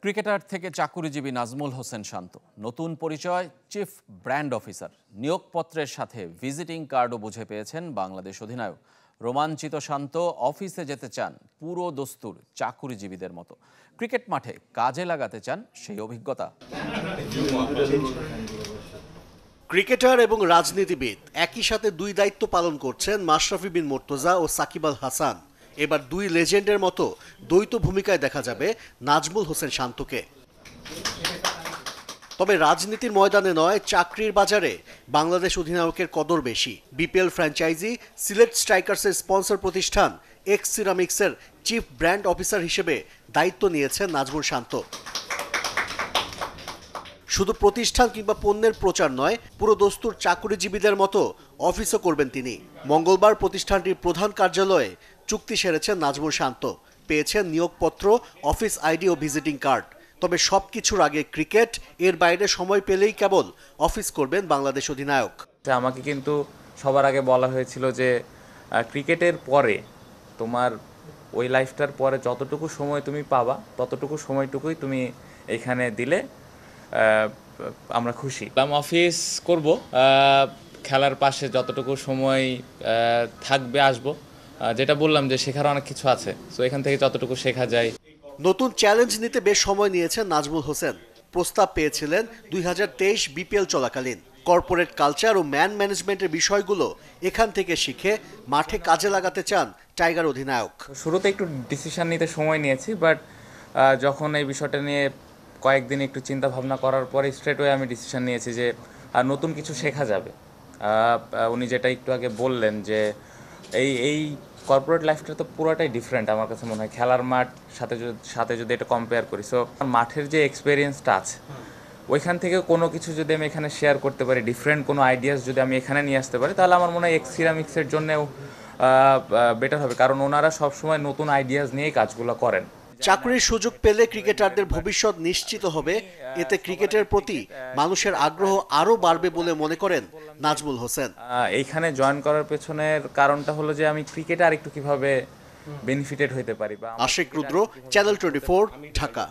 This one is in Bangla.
ক্রিকেটার থেকে চাকুরিজীবী নাজমুল হোসেন শান্ত নতুন পরিচয় চিফ ব্র্যান্ড অফিসার। নিয়োগপত্রের সাথে ভিজিটিং কার্ডও বুঝে পেয়েছেন বাংলাদেশ অধিনায়ক। রোমাঞ্চিত শান্ত অফিসে যেতে চান পুরো দস্তুর চাকুরিজীবীদের মতো। ক্রিকেট মাঠে কাজে লাগাতে চান সেই অভিজ্ঞতা। ক্রিকেটার এবং রাজনীতিবিদ একই সাথে দুই দায়িত্ব পালন করছেন মাশরাফি বিন মুর্তজা ও সাকিব আল হাসান। এবার দুই লেজেন্ডের মতো দ্বৈত ভূমিকায় দেখা যাবে নাজমুল হোসেন শান্তকে। তবে রাজনীতির ময়দানে নয়, চাকরির বাজারে বাংলাদেশ অধিনায়কের কদর বেশি। বিপিএল ফ্র্যাঞ্চাইজি সিলেট স্ট্রাইকার্সের স্পন্সর প্রতিষ্ঠান এক্স সিরামিক্সের চিফ ব্র্যান্ড অফিসার হিসেবে দায়িত্ব নিয়েছেন নাজমুল শান্ত। শুধু প্রতিষ্ঠান কিংবা পণ্যের প্রচার নয়, পুরো দস্তুর চাকুরিজীবীদের মতো অফিসও করবেন তিনি। মঙ্গলবার প্রতিষ্ঠানটির প্রধান কার্যালয়ে চুক্তি সেরেছেন নাজমুল শান্ত। পেয়েছেন নিয়োগপত্র, অফিস আইডি ও ভিজিটিং কার্ড। তবে সবকিছুর আগে ক্রিকেট, এর বাইরে সময় পেলেই কেবল অফিস করবেন বাংলাদেশ অধিনায়ক। আমাকে কিন্তু সবার আগে বলা হয়েছিল যে ক্রিকেটের পরে তোমার ওই লাইফটার পরে যতটুকু সময় তুমি পাবা ততটুকু সময়টুকুই তুমি এখানে দিলে আমরা খুশি। অফিস করব, খেলার পাশে যতটুকু সময় থাকবে আসবো। যেটা বললাম যে শেখার অনেক কিছু আছে, সো এখান থেকে যতটুকু শেখা যায়। নতুন চ্যালেঞ্জ নিতে বেশ সময় নিয়েছেন নাজমুল হোসেন। প্রস্তাব পেয়েছিলেন 2023 বিপিএল চলাকালীন। কর্পোরেট কালচার ও ম্যান ম্যানেজমেন্টের বিষয়গুলো এখান থেকে শিখে মাঠে কাজে লাগাতে চান টাইগার অধিনায়ক। শুরুতে একটু ডিসিশন নিতে সময় নিয়েছি, বাট যখন এই বিষয়টা নিয়ে কয়েকদিন একটু চিন্তা ভাবনা করার পরে স্ট্রেটওয়ে আমি ডিসিশন নিয়েছি যে নতুন কিছু শেখা যাবে। উনি যেটা একটু আগে বললেন যে এই কর্পোরেট লাইফটা তো পুরোটাই ডিফারেন্ট আমার কাছে মনে হয় খেলার মাঠ সাথে যদি এটা কম্পেয়ার করি। সো মাঠের যে এক্সপিরিয়েন্সটা আছে ওইখান থেকে কোনো কিছু যদি আমি এখানে শেয়ার করতে পারি, ডিফারেন্ট কোনো আইডিয়াস যদি আমি এখানে নিয়ে আসতে পারি, তাহলে আমার মনে হয় এক্স সিরামিক্সের জন্যেও বেটার হবে, কারণ ওনারা সবসময় নতুন আইডিয়াস নিয়েই কাজগুলো করেন। চাকরির সুযোগ পেলে ক্রিকেটারদের ভবিষ্যৎ নিশ্চিত হবে। এতে ক্রিকেটের প্রতি মানুষের আগ্রহ আরও বাড়বে বলে মনে করেন নাজমুল হোসেন। এইখানে জয়েন করার পেছনের কারণটা হলো যে আমি ক্রিকেটে আর একটু কিভাবে বেনিফিটেড হতে পারি। আশিক রুদ্র, চ্যানেল 24, ঢাকা।